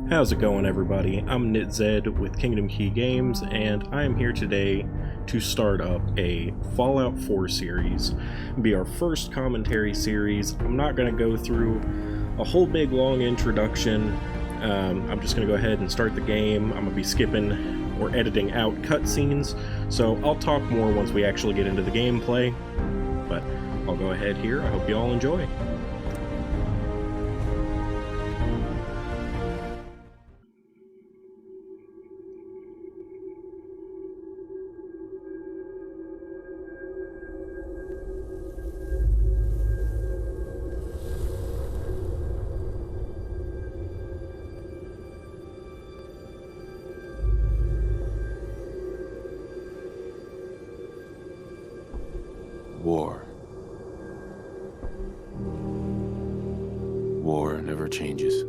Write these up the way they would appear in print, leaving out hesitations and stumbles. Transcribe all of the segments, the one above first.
How's it going, everybody? I'm NitZed with Kingdom Key Games, and I am here today to start up a Fallout 4 series. It'll be our first commentary series. I'm not going to go through a whole big long introduction. I'm just going to go ahead and start the game. I'm going to be skipping or editing out cutscenes, so I'll talk more once we actually get into the gameplay. But I'll go ahead here. I hope you all enjoy. War. War never changes.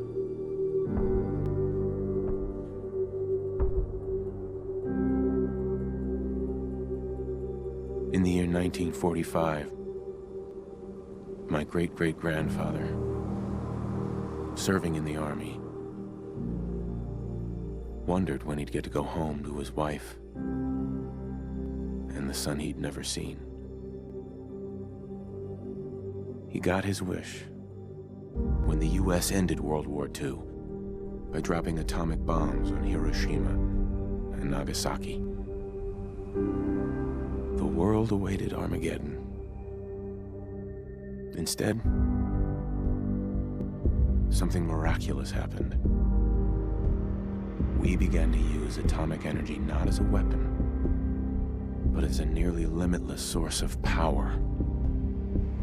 In the year 1945, my great-great-grandfather, serving in the army, wondered when he'd get to go home to his wife and the son he'd never seen. He got his wish when the U.S. ended World War II by dropping atomic bombs on Hiroshima and Nagasaki. The world awaited Armageddon. Instead, something miraculous happened. We began to use atomic energy not as a weapon, but as a nearly limitless source of power.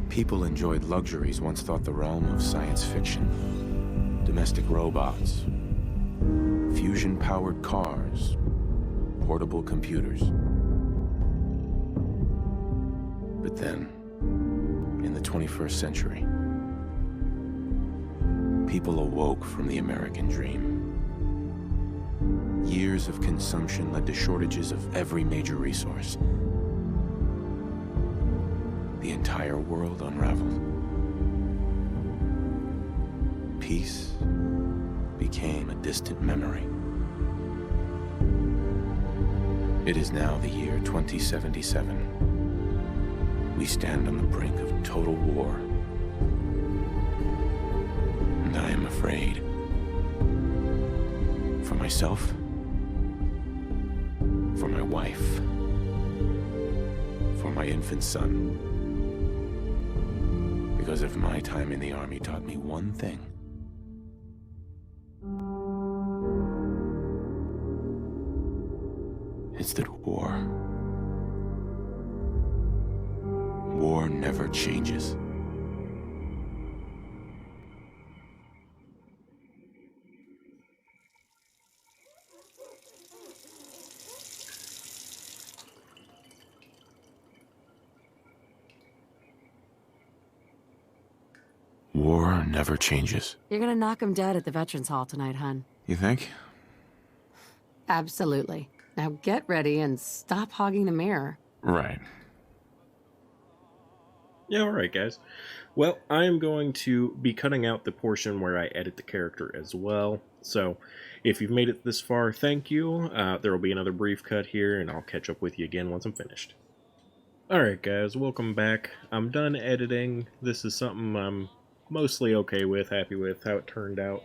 People enjoyed luxuries once thought the realm of science fiction. Domestic robots, fusion-powered cars, portable computers. But then, in the 21st century, people awoke from the American dream. Years of consumption led to shortages of every major resource. The entire world unraveled. Peace became a distant memory. It is now the year 2077. We stand on the brink of total war. And I am afraid. For myself, for my wife, for my infant son. Because if my time in the army taught me one thing, it's that war never changes. War never changes. You're gonna knock him dead at the Veterans Hall tonight, hon. You think? Absolutely. Now get ready and stop hogging the mirror. Right. Yeah, alright guys. Well, I am going to be cutting out the portion where I edit the character as well. So, if you've made it this far, thank you. There will be another brief cut here, and I'll catch up with you again once I'm finished. Alright guys, welcome back. I'm done editing. This is something I'm mostly okay with, happy with how it turned out.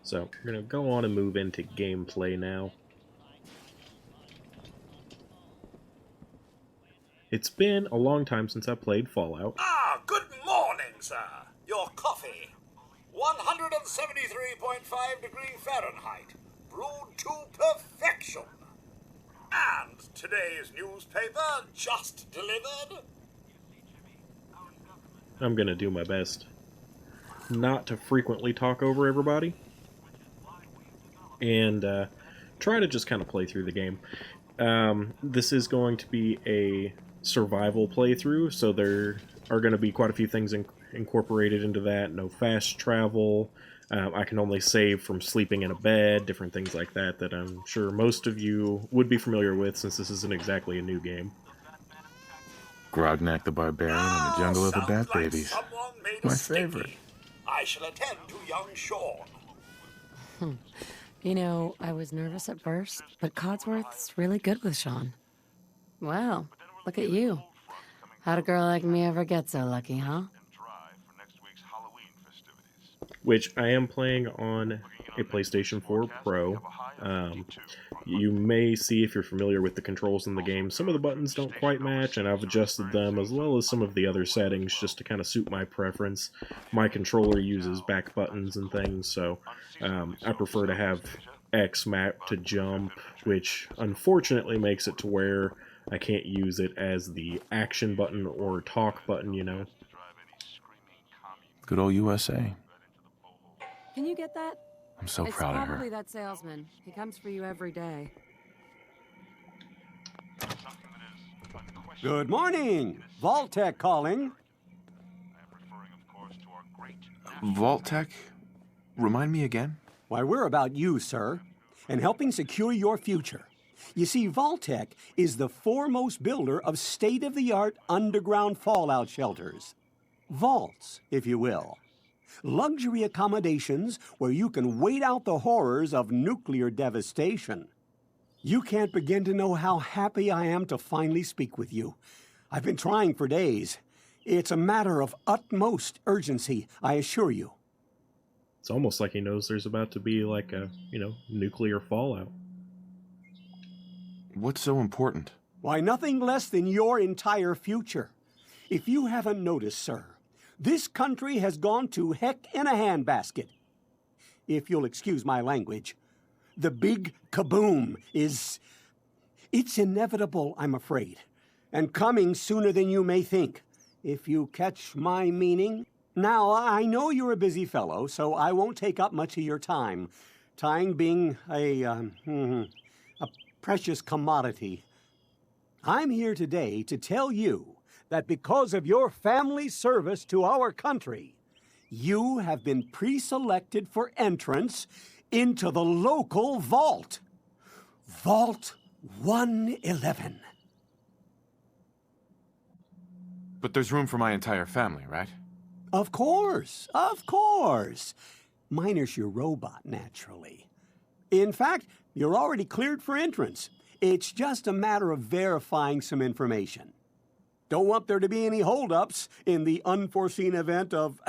So, we're going to go on and move into gameplay now. It's been a long time since I played Fallout. Good morning, sir. Your coffee. 173.5 degree Fahrenheit. Brewed to perfection. And today's newspaper just delivered. I'm going to do my best not to frequently talk over everybody. And try to just kind of play through the game. This is going to be a survival playthrough, so there are going to be quite a few things incorporated into that. No fast travel. I can only save from sleeping in a bed, different things like that that I'm sure most of you would be familiar with since this isn't exactly a new game. Grognak the Barbarian in the Jungle of the Bat Babies. My favorite. I shall attend to young Sean. You know, I was nervous at first, but Codsworth's really good with Sean. Wow, look at you. How'd a girl like me ever get so lucky, huh? Which I am playing on a PlayStation 4 Pro. You may see, if you're familiar with the controls in the game, some of the buttons don't quite match, and I've adjusted them as well as some of the other settings just to kind of suit my preference. My controller uses back buttons and things, so I prefer to have X mapped to jump, which unfortunately makes it to where I can't use it as the action button or talk button, you know. Good old USA. Can you get that? I'm so It's proud of probably her. that salesman. He comes for you every day. Good morning. Vault-Tec calling. Vault-Tec? Remind me again? Why, we're about you, sir, and helping secure your future. You see, Vault-Tec is the foremost builder of state-of-the-art underground fallout shelters. Vaults, if you will. Luxury accommodations where you can wait out the horrors of nuclear devastation. You can't begin to know how happy I am to finally speak with you. I've been trying for days. It's a matter of utmost urgency, I assure you. It's almost like he knows there's about to be like a, nuclear fallout. What's so important? Why, nothing less than your entire future. If you haven't noticed, sir, this country has gone to heck in a handbasket. If you'll excuse my language, the big kaboom is... It's inevitable, I'm afraid, and coming sooner than you may think, if you catch my meaning. Now, I know you're a busy fellow, so I won't take up much of your time. Time being a precious commodity. I'm here today to tell you that because of your family service to our country, you have been pre-selected for entrance into the local vault. Vault 111. But there's room for my entire family, right? Of course, of course. Minus your robot, naturally. In fact, you're already cleared for entrance. It's just a matter of verifying some information. Don't want there to be any holdups in the unforeseen event of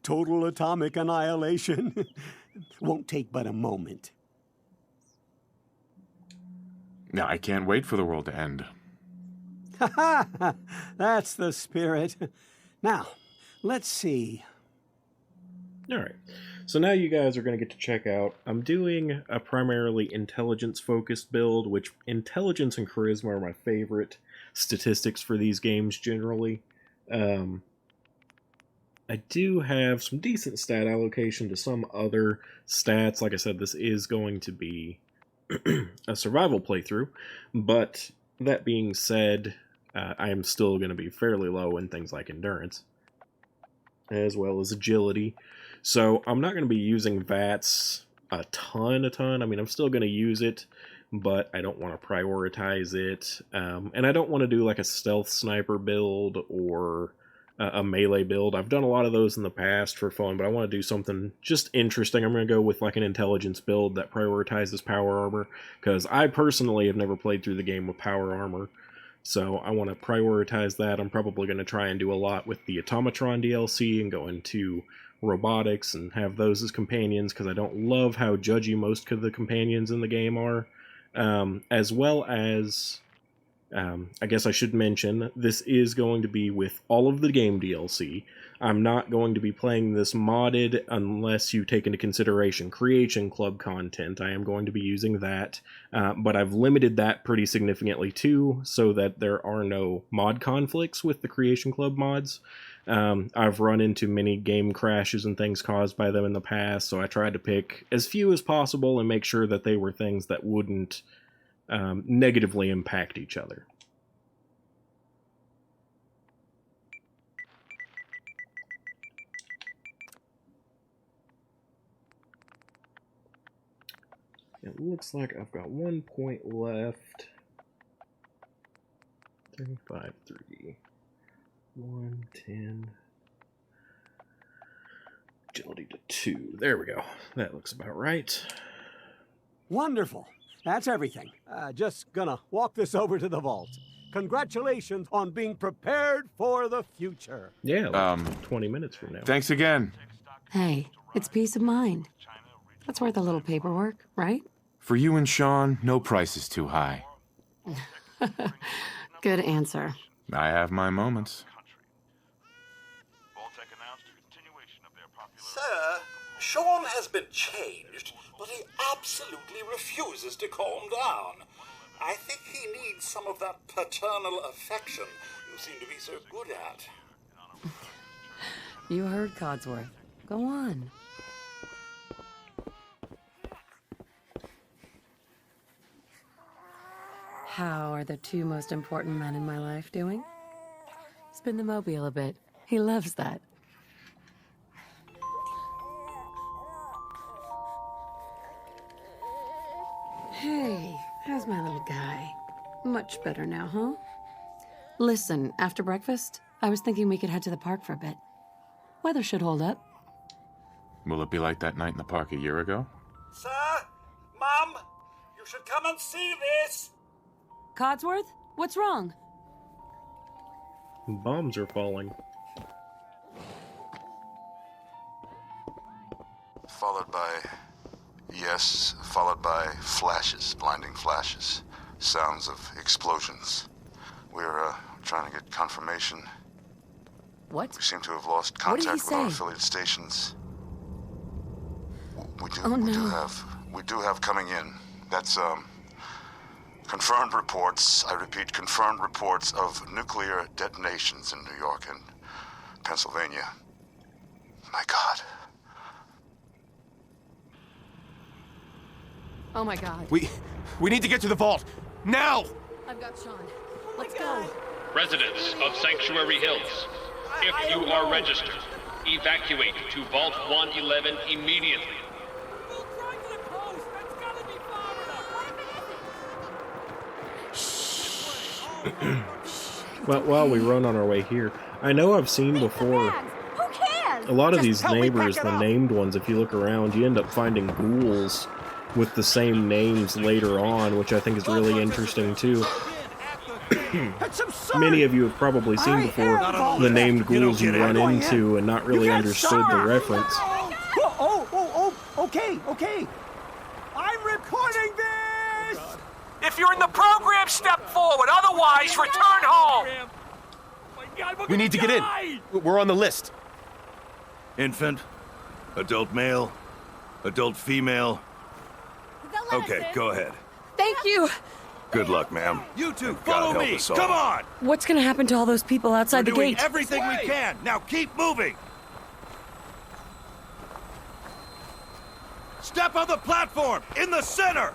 total atomic annihilation. Won't take but a moment. Yeah, I can't wait for the world to end. Ha ha! That's the spirit. Now, let's see. Alright, so now you guys are going to get to check out, I'm doing a primarily intelligence-focused build, which intelligence and charisma are my favorite statistics for these games generally. I do have some decent stat allocation to some other stats. Like I said, this is going to be a survival playthrough, but that being said, I am still going to be fairly low in things like endurance, as well as agility. So I'm not going to be using VATS a ton. I mean, I'm still going to use it, but I don't want to prioritize it. And I don't want to do like a stealth sniper build or a melee build. I've done a lot of those in the past for fun, but I want to do something just interesting. I'm going to go with like an intelligence build that prioritizes power armor, because I personally have never played through the game with power armor. So I want to prioritize that. I'm probably going to try and do a lot with the Automatron DLC and go into robotics and have those as companions, because I don't love how judgy most of the companions in the game are. As well as, I guess I should mention, this is going to be with all of the game DLC. I'm not going to be playing this modded unless you take into consideration Creation Club content. I am going to be using that, but I've limited that pretty significantly too, so that there are no mod conflicts with the Creation Club mods. I've run into many game crashes and things caused by them in the past, so I tried to pick as few as possible and make sure that they were things that wouldn't negatively impact each other. It looks like I've got 1 point left. 35, 3, 1, 10. Agility 2. There we go. That looks about right. Wonderful. That's everything. Just gonna walk this over to the vault. Congratulations on being prepared for the future. Yeah, like 20 minutes from now. Thanks again. Hey, it's peace of mind. That's worth a little paperwork, right? For you and Sean, no price is too high. Good answer. I have my moments. Sir, Sean has been changed, but he absolutely refuses to calm down. I think he needs some of that paternal affection you seem to be so good at. You heard Codsworth. Go on. How are the 2 most important men in my life doing? Spin the mobile a bit. He loves that. Hey, how's my little guy? Much better now, huh? Listen, after breakfast, I was thinking we could head to the park for a bit. Weather should hold up. Will it be like that night in the park a year ago? Sir, Mum, you should come and see this. Codsworth? What's wrong? Bombs are falling. Followed by flashes, blinding flashes. Sounds of explosions. We're trying to get confirmation. What? We seem to have lost What did he contact with our say? affiliate stations. We Oh, no. do have coming in. That's confirmed reports. I repeat, confirmed reports of nuclear detonations in New York and Pennsylvania. My God. Oh my god. We need to get to the vault! Now! I've got Sean. Let's go. Residents of Sanctuary Hills, if you are registered, evacuate to Vault 111 immediately. Well, while we run on our way here, I know I've seen before Who cares? a lot of these help me neighbors, pack it the up. named ones, if you look around, you end up finding ghouls with the same names later on, which I think is really interesting too. That's absurd! Many of you have probably seen before the named ghouls you run into and not really understood the reference. Okay. I'm recording this! If you're in the program, step forward. Otherwise, return home! We need to get in. We're on the list. Infant, adult male, adult female. Okay, go ahead. Thank you. Good luck, ma'am. You two, God follow help me! us all. Come on! What's gonna happen to all those people outside We're the doing gate? everything we can! Now keep moving! Step on the platform! In the center!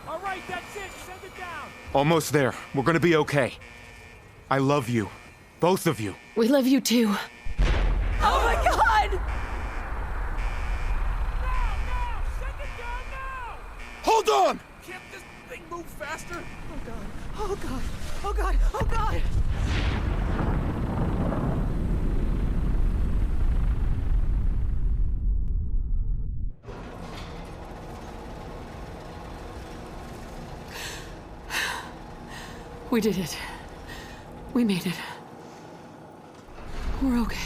All right, that's it. Send it down. Almost there. We're gonna be okay. I love you. Both of you. We love you too. Oh my god! Now! Send it down now! Hold on! Can't this thing move faster? Oh god. Oh god. Oh god. Oh god. We did it. We made it. We're okay.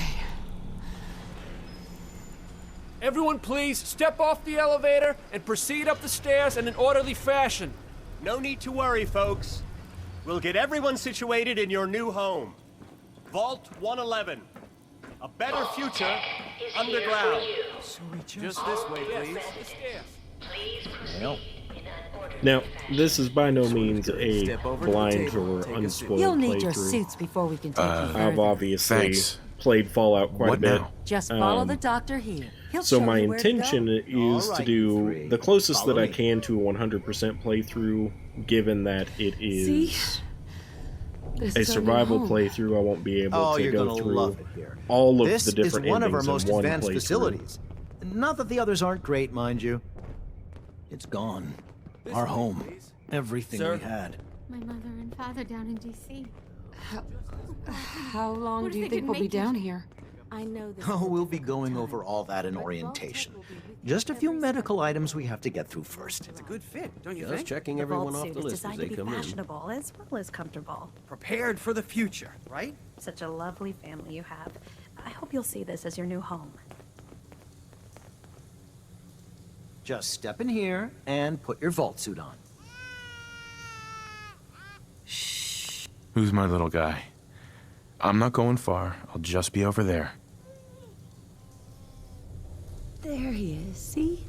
Everyone please step off the elevator and proceed up the stairs in an orderly fashion. No need to worry, folks. We'll get everyone situated in your new home. Vault 111. A better future underground. Just this way, please. Up the stairs. Now, this is by no means a blind or unspoiled You'll need your playthrough. suits before we can take you further. I've obviously Thanks. played Fallout quite a What bit. now? Just follow the doctor here. He'll So show my you where to go. intention is to do the closest that I can to a 100% playthrough, given that it is See? This a is our new survival home. playthrough. I won't be able Oh, to you're go gonna through love it here. all of This the different is one of our endings most in one advanced playthrough. facilities. Not that the others aren't great, mind you. It's gone. Our home. Everything we had. My mother and father down in D.C. How long do you think we'll be down here? I know this. Oh, we'll be going over all that in orientation. Just a few medical items we have to get through first. It's a good fit, don't you Just think? checking everyone off the list as they come in. Fashionable as well as comfortable. Prepared for the future, right? Such a lovely family you have. I hope you'll see this as your new home. Just step in here and put your vault suit on. Who's my little guy? I'm not going far. I'll just be over there. There he is, see?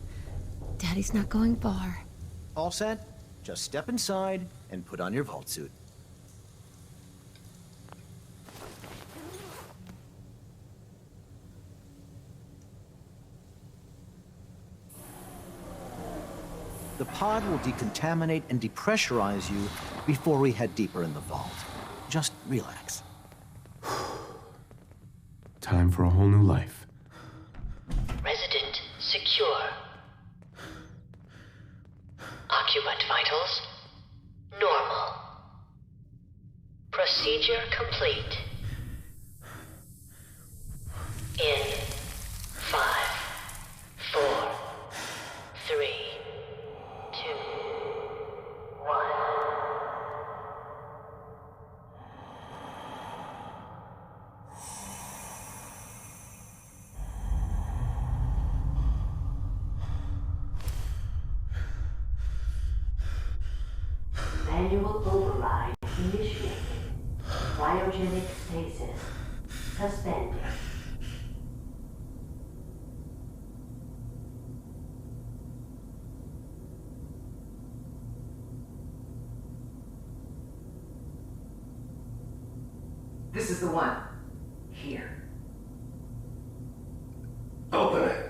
Daddy's not going far. All set? Just step inside and put on your vault suit. The pod will decontaminate and depressurize you before we head deeper in the vault. Just relax. Time for a whole new life. Resident secure. Occupant vitals normal. Procedure complete. In 5, 4, 3, 2, 1. Manual override initiated. Cryogenic stasis suspended. This is the one. Here. Open it.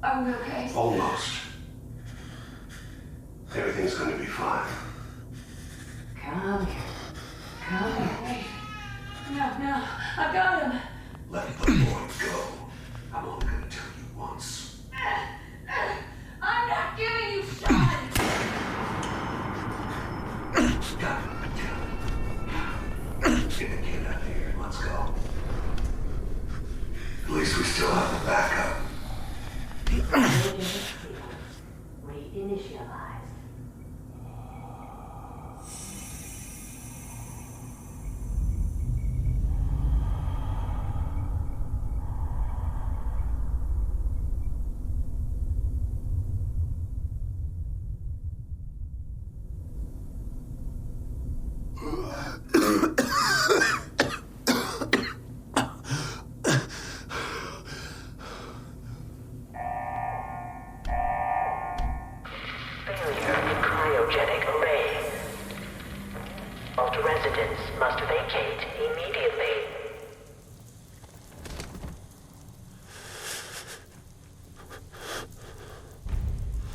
Are we okay? Almost. Everything's gonna be fine. Come here. Come here. Wait. No. I got him. Let the boy go. I'm only gonna tell you once. I'm not giving you shot. Got it. Get the kid out of here. Let's go. At least we still have the backup. Reinitialized. Residents must vacate immediately.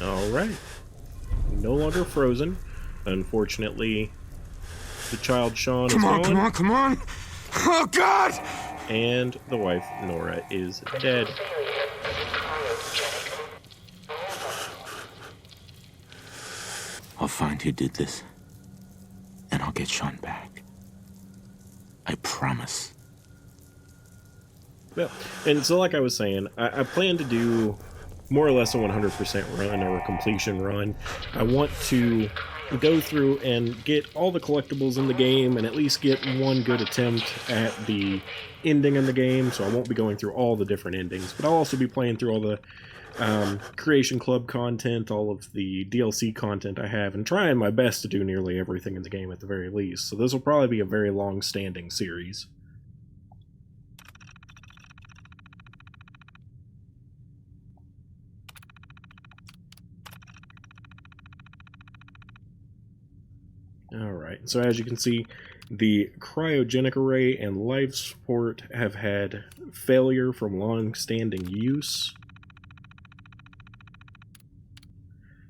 Alright. No longer frozen. Unfortunately, the child Sean is gone. Come on! Oh, God! And the wife, Nora, is dead. I'll find who did this. And I'll get Sean back. I promise. Well, and so like I was saying, I plan to do more or less a 100% run or a completion run. I want to go through and get all the collectibles in the game and at least get one good attempt at the ending in the game, so I won't be going through all the different endings, but I'll also be playing through all the Creation Club content, all of the DLC content I have, and trying my best to do nearly everything in the game at the very least. So this will probably be a very long-standing series. Alright, so as you can see, the cryogenic array and life support have had failure from long-standing use.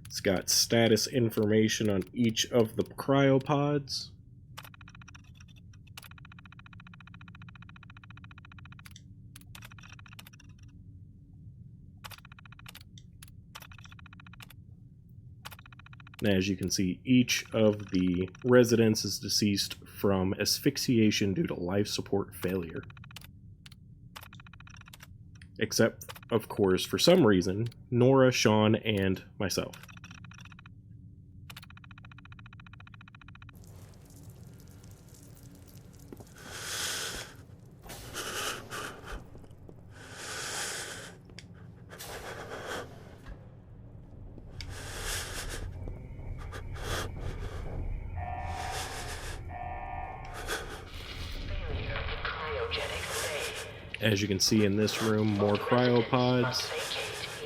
It's got status information on each of the cryopods. And as you can see, each of the residents is deceased from asphyxiation due to life support failure. Except, of course, for some reason, Nora, Sean, and myself. As you can see in this room, more cryopods,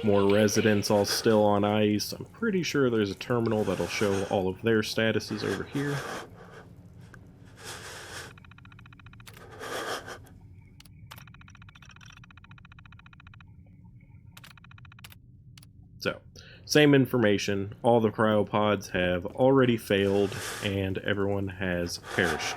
more residents all still on ice. I'm pretty sure there's a terminal that'll show all of their statuses over here. So, same information. All the cryopods have already failed and everyone has perished.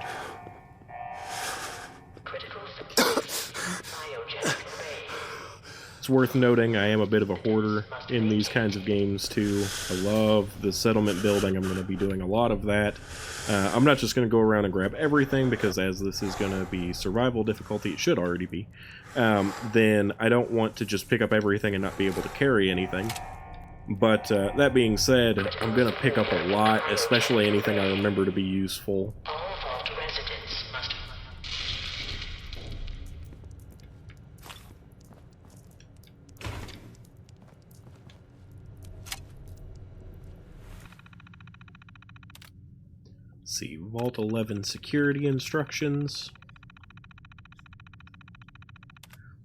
It's worth noting I am a bit of a hoarder in these kinds of games too. I love the settlement building. I'm going to be doing a lot of that. I'm not just going to go around and grab everything, because as this is going to be survival difficulty, it should already be, then I don't want to just pick up everything and not be able to carry anything. But that being said, I'm going to pick up a lot, especially anything I remember to be useful. See, Vault 11 security instructions.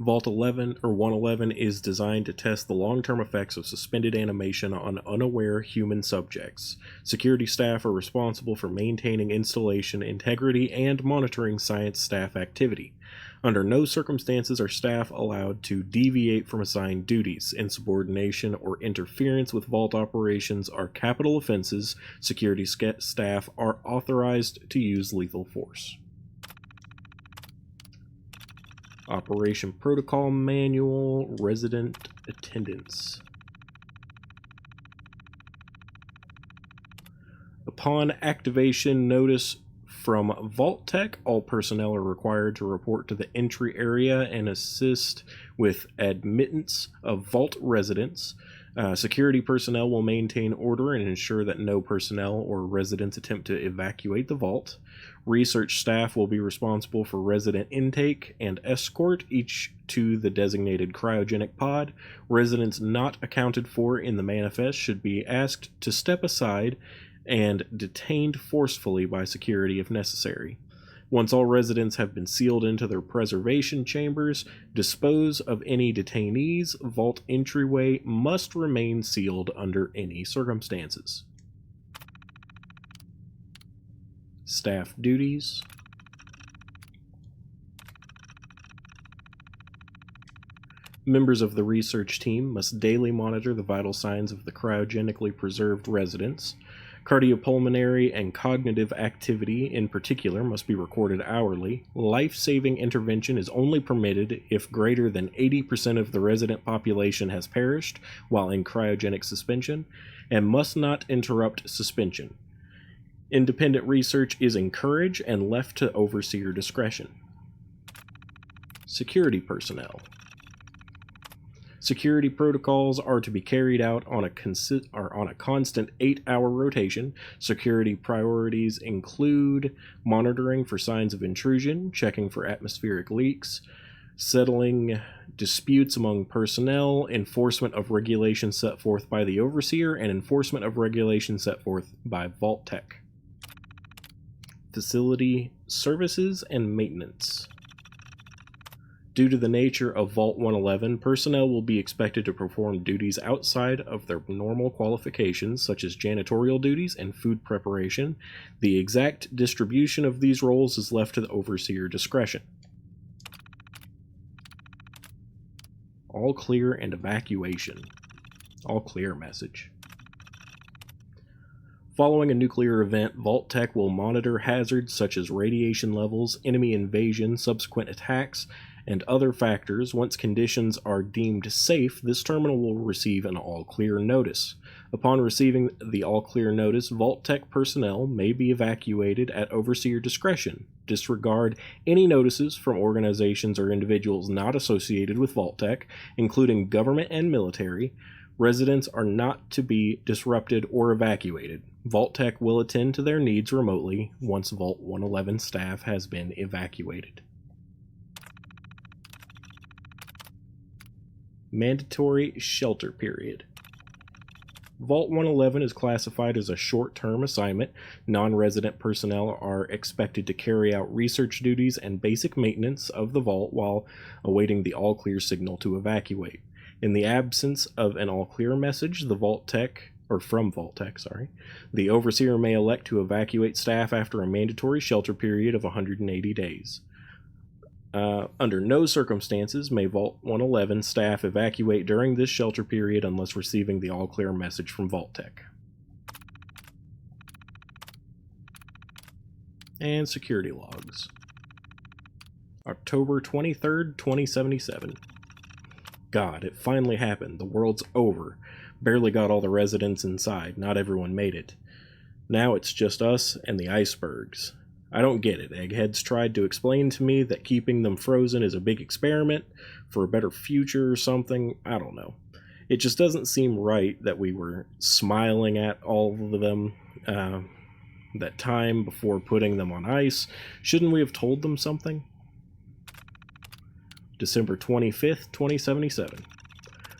Vault 11 or 111 is designed to test the long-term effects of suspended animation on unaware human subjects. Security staff are responsible for maintaining installation integrity and monitoring science staff activity. Under no circumstances are staff allowed to deviate from assigned duties. Insubordination or interference with vault operations are capital offenses. Security staff are authorized to use lethal force. Operation Protocol Manual, Resident Attendance. Upon activation notice from Vault Tech, all personnel are required to report to the entry area and assist with admittance of Vault residents. Security personnel will maintain order and ensure that no personnel or residents attempt to evacuate the vault. Research staff will be responsible for resident intake and escort each to the designated cryogenic pod. Residents not accounted for in the manifest should be asked to step aside and detained forcefully by security if necessary. Once all residents have been sealed into their preservation chambers, dispose of any detainees. Vault entryway must remain sealed under any circumstances. Staff duties. Members of the research team must daily monitor the vital signs of the cryogenically preserved residents. Cardiopulmonary and cognitive activity in particular must be recorded hourly. Life-saving intervention is only permitted if greater than 80% of the resident population has perished while in cryogenic suspension, and must not interrupt suspension. Independent research is encouraged and left to overseer discretion. Security personnel. Security protocols are to be carried out on a constant 8-hour rotation. Security priorities include monitoring for signs of intrusion, checking for atmospheric leaks, settling disputes among personnel, enforcement of regulations set forth by the overseer, and enforcement of regulations set forth by Vault Tech. Facility services and maintenance. Due to the nature of Vault 111, personnel will be expected to perform duties outside of their normal qualifications, such as janitorial duties and food preparation. The exact distribution of these roles is left to the overseer discretion. All clear and evacuation. All clear message. Following a nuclear event, Vault Tech will monitor hazards such as radiation levels, enemy invasion, subsequent attacks, and other factors, once conditions are deemed safe, this terminal will receive an all-clear notice. Upon receiving the all-clear notice, Vault Tech personnel may be evacuated at Overseer discretion. Disregard any notices from organizations or individuals not associated with Vault Tech, including government and military. Residents are not to be disrupted or evacuated. Vault Tech will attend to their needs remotely once Vault 111 staff has been evacuated. Mandatory shelter period. Vault 111 is classified as a short-term assignment. Non-resident personnel are expected to carry out research duties and basic maintenance of the vault while awaiting the all-clear signal to evacuate. In the absence of an all-clear message, the the Overseer may elect to evacuate staff after a mandatory shelter period of 180 days. Under no circumstances may Vault 111 staff evacuate during this shelter period unless receiving the all-clear message from Vault Tech. And security logs. October 23rd, 2077. God, it finally happened. The world's over. Barely got all the residents inside. Not everyone made it. Now it's just us and the icebergs. I don't get it. Eggheads tried to explain to me that keeping them frozen is a big experiment for a better future or something. I don't know. It just doesn't seem right that we were smiling at all of them that time before putting them on ice. Shouldn't we have told them something? December 25th, 2077.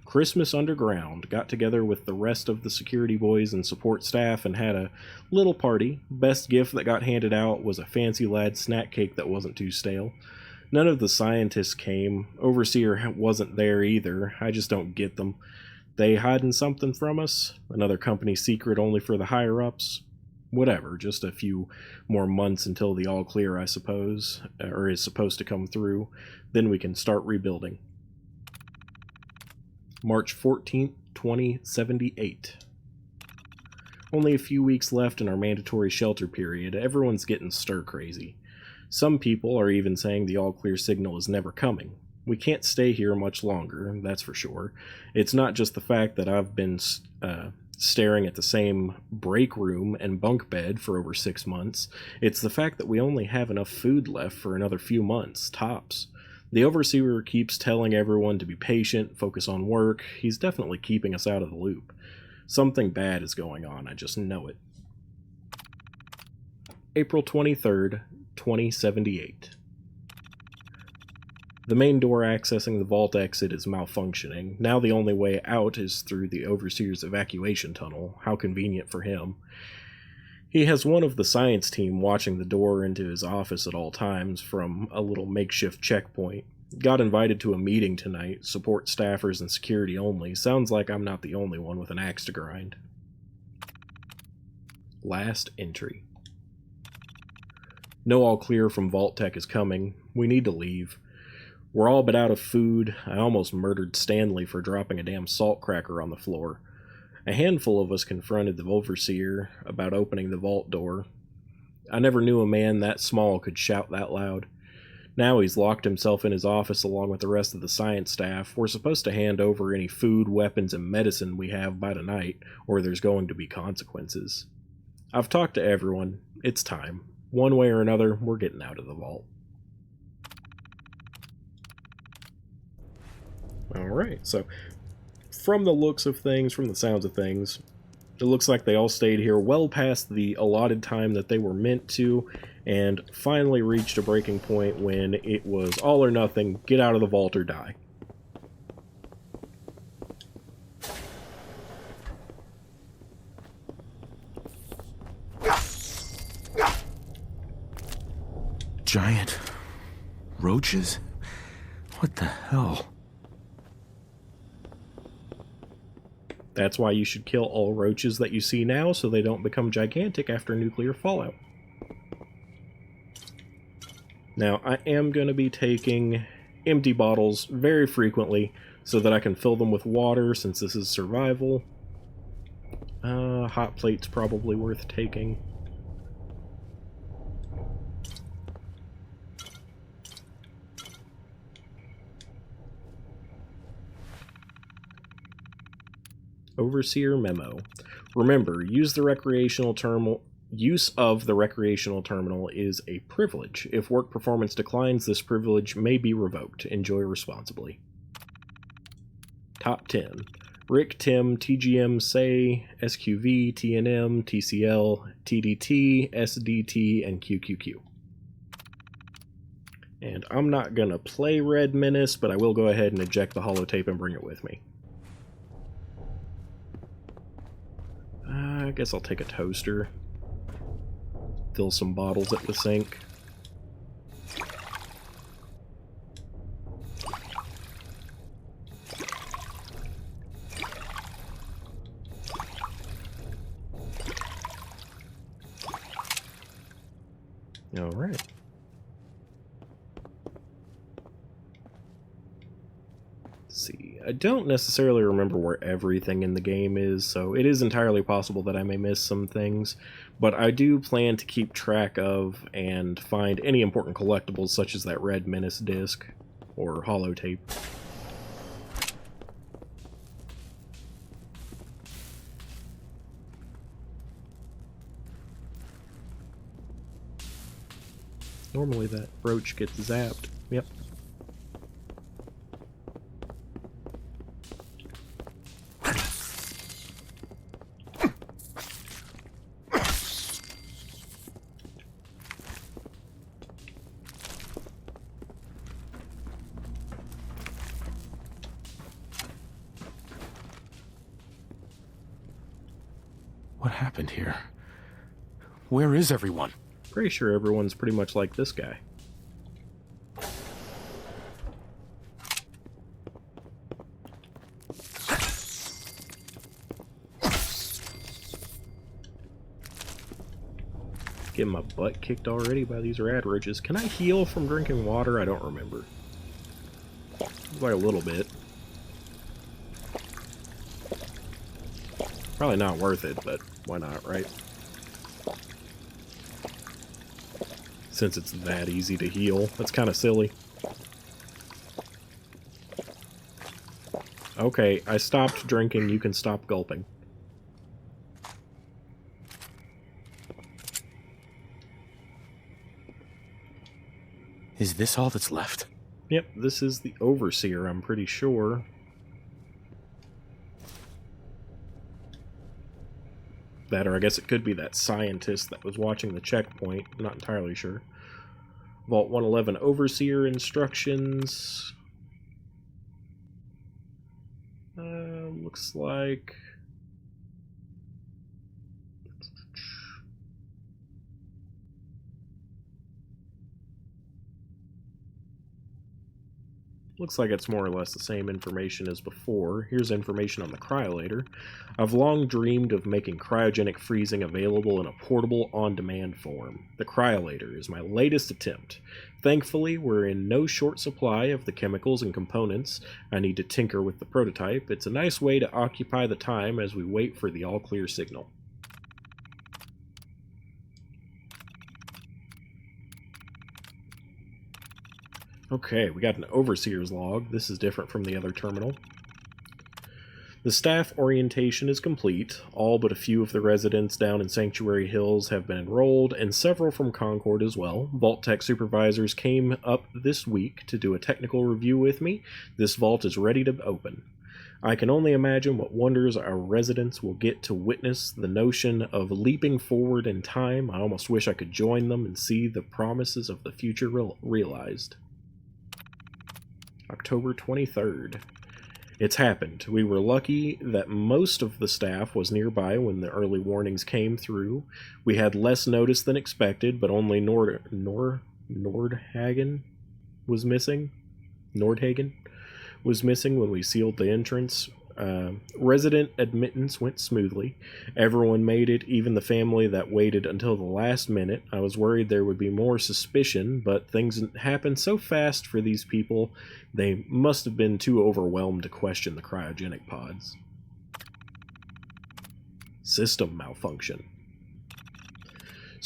Christmas Underground got together with the rest of the security boys and support staff and had a little party. Best gift that got handed out was a Fancy Lad snack cake that wasn't too stale. None of the scientists came. Overseer wasn't there either. I just don't get them. They hiding something from us? Another company secret only for the higher-ups? Whatever, just a few more months until the all-clear, I suppose, or is supposed to come through. Then we can start rebuilding. March 14th, 2078. Only a few weeks left in our mandatory shelter period. Everyone's getting stir-crazy. Some people are even saying the all-clear signal is never coming. We can't stay here much longer, that's for sure. It's not just the fact that I've been staring at the same break room and bunk bed for over 6 months. It's the fact that we only have enough food left for another few months, tops. The Overseer keeps telling everyone to be patient, focus on work. He's definitely keeping us out of the loop. Something bad is going on, I just know it. April 23rd, 2078. The main door accessing the vault exit is malfunctioning. Now the only way out is through the Overseer's evacuation tunnel. How convenient for him. He has one of the science team watching the door into his office at all times from a little makeshift checkpoint. Got invited to a meeting tonight, support staffers and security only. Sounds like I'm not the only one with an axe to grind. Last entry. No all clear from Vault Tech is coming. We need to leave. We're all but out of food. I almost murdered Stanley for dropping a damn salt cracker on the floor. A handful of us confronted the Overseer about opening the vault door. I never knew a man that small could shout that loud. Now he's locked himself in his office along with the rest of the science staff. We're supposed to hand over any food, weapons, and medicine we have by tonight, or there's going to be consequences. I've talked to everyone. It's time. One way or another, we're getting out of the vault. Alright, so from the looks of things, from the sounds of things, it looks like they all stayed here well past the allotted time that they were meant to, and finally reached a breaking point when it was all or nothing, get out of the vault or die. Giant roaches? What the hell? That's why you should kill all roaches that you see now so they don't become gigantic after nuclear fallout. Now, I am going to be taking empty bottles very frequently so that I can fill them with water since this is survival. Hot plate's probably worth taking. Overseer memo. Remember, use of the recreational terminal is a privilege. If work performance declines, this privilege may be revoked. Enjoy responsibly. Top 10. Rick, Tim, TGM, Say, SQV, TNM, TCL, TDT, SDT, and QQQ. And I'm not going to play Red Menace, but I will go ahead and eject the holotape and bring it with me. I guess I'll take a toaster. Fill some bottles at the sink. All right. Let's see. I don't necessarily remember where everything in the game is, so it is entirely possible that I may miss some things, but I do plan to keep track of and find any important collectibles such as that Red Menace disc or holotape. Normally that brooch gets zapped. Yep. What happened here? Where is everyone? Pretty sure everyone's pretty much like this guy. Getting my butt kicked already by these rad roaches. Can I heal from drinking water? I don't remember. Like a little bit. Probably not worth it, but why not, right? Since it's that easy to heal. That's kind of silly. Okay, I stopped drinking. You can stop gulping. Is this all that's left? Yep, this is the Overseer, I'm pretty sure. That, or I guess it could be that scientist that was watching the checkpoint. I'm not entirely sure. Vault 111 Overseer instructions. Looks like... Looks like it's more or less the same information as before. Here's information on the cryolator. I've long dreamed of making cryogenic freezing available in a portable, on-demand form. The cryolator is my latest attempt. Thankfully, we're in no short supply of the chemicals and components I need to tinker with the prototype. It's a nice way to occupy the time as we wait for the all-clear signal. Okay, we got an Overseer's log. This is different from the other terminal. The staff orientation is complete. All but a few of the residents down in Sanctuary Hills have been enrolled, and several from Concord as well. Vault Tech supervisors came up this week to do a technical review with me. This vault is ready to open. I can only imagine what wonders our residents will get to witness the notion of leaping forward in time. I almost wish I could join them and see the promises of the future realized. October 23rd. It's happened. We were lucky that most of the staff was nearby when the early warnings came through. We had less notice than expected, but only Nordhagen was missing. Nordhagen was missing when we sealed the entrance. Resident admittance went smoothly. Everyone made it, even the family that waited until the last minute. I was worried there would be more suspicion, but things happened so fast for these people, they must have been too overwhelmed to question the cryogenic pods. System malfunction.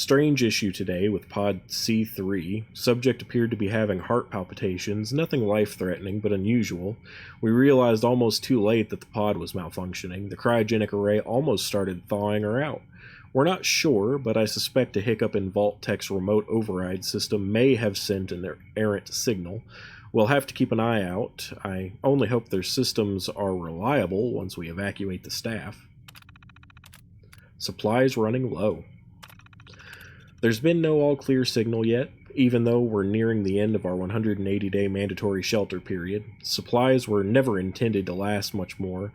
Strange issue today with pod C3. Subject appeared to be having heart palpitations, nothing life-threatening, but unusual. We realized almost too late that the pod was malfunctioning. The cryogenic array almost started thawing her out. We're not sure, but I suspect a hiccup in Vault Tech's remote override system may have sent an errant signal. We'll have to keep an eye out. I only hope their systems are reliable once we evacuate the staff. Supplies running low. There's been no all-clear signal yet, even though we're nearing the end of our 180-day mandatory shelter period. Supplies were never intended to last much more,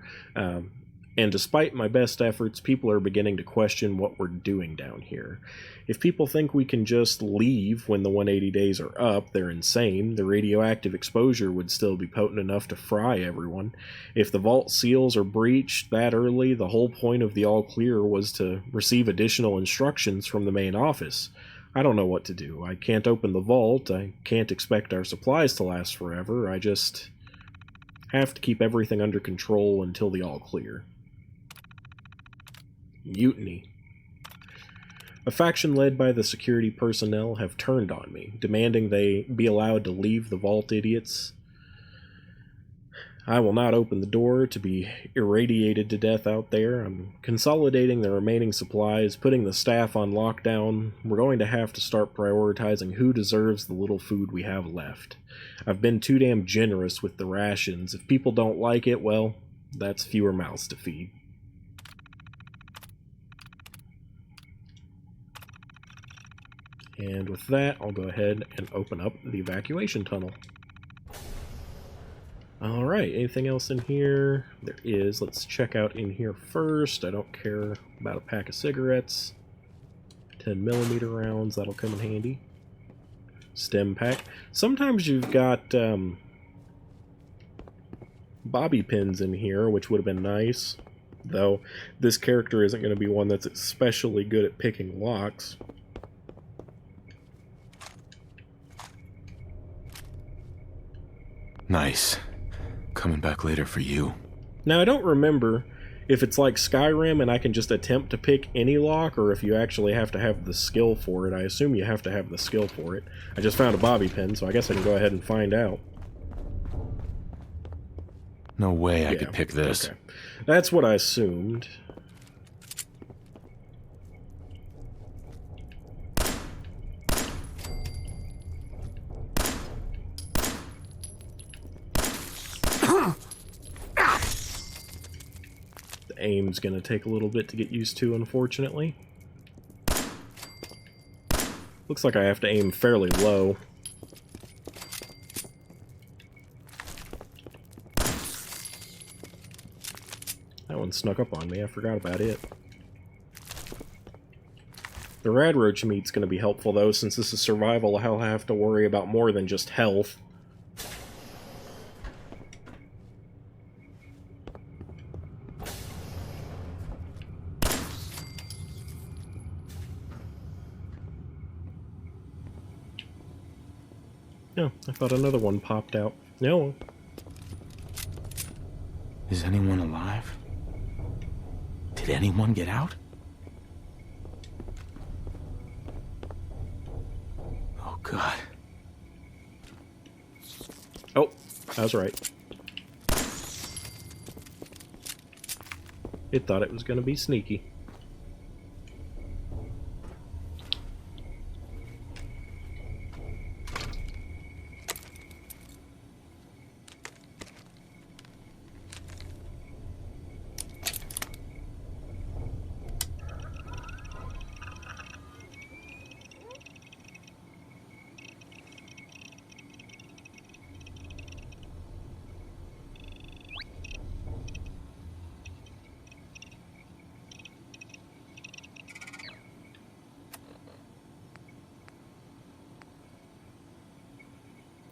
and despite my best efforts, people are beginning to question what we're doing down here. If people think we can just leave when the 180 days are up, they're insane. The radioactive exposure would still be potent enough to fry everyone. If the vault seals are breached that early, the whole point of the all-clear was to receive additional instructions from the main office. I don't know what to do. I can't open the vault. I can't expect our supplies to last forever. I just have to keep everything under control until the all-clear. Mutiny. A faction led by the security personnel have turned on me, demanding they be allowed to leave the vault, idiots. I will not open the door to be irradiated to death out there. I'm consolidating the remaining supplies, putting the staff on lockdown. We're going to have to start prioritizing who deserves the little food we have left. I've been too damn generous with the rations. If people don't like it, well, that's fewer mouths to feed. And with that, I'll go ahead and open up the evacuation tunnel. Alright, anything else in here? There is. Let's check out in here first. I don't care about a pack of cigarettes. 10mm rounds, that'll come in handy. Stem pack. Sometimes you've got bobby pins in here, which would have been nice. Though, this character isn't going to be one that's especially good at picking locks. Nice. Coming back later for you. Now, I don't remember if it's like Skyrim and I can just attempt to pick any lock, or if you actually have to have the skill for it. I assume you have to have the skill for it. I just found a bobby pin, so I guess I can go ahead and find out. No way I could pick this. Okay. That's what I assumed. Aim's gonna take a little bit to get used to, unfortunately. Looks like I have to aim fairly low. That one snuck up on me, I forgot about it. The radroach meat's gonna be helpful though, since this is survival. I'll have to worry about more than just health. No, I thought another one popped out. No. Is anyone alive? Did anyone get out? Oh, God. Oh, I was right. It thought it was going to be sneaky.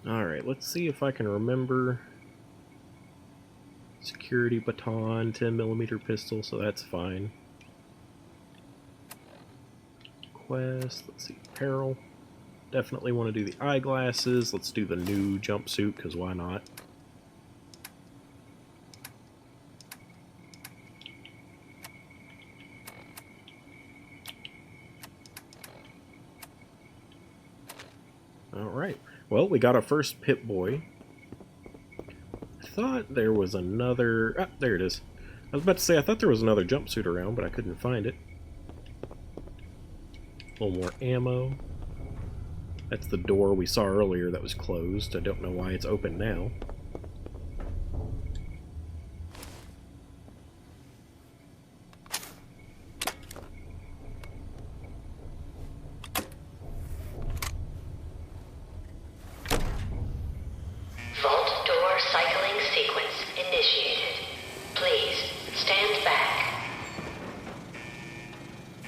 Alright, let's see if I can remember. Security baton, 10mm pistol, so that's fine. Quest, let's see, apparel. Definitely want to do the eyeglasses. Let's do the new jumpsuit, because why not? Alright. Well, we got our first Pip-Boy. I thought there was another... Ah, there it is. I was about to say, I thought there was another jumpsuit around, but I couldn't find it. A little more ammo. That's the door we saw earlier that was closed. I don't know why it's open now.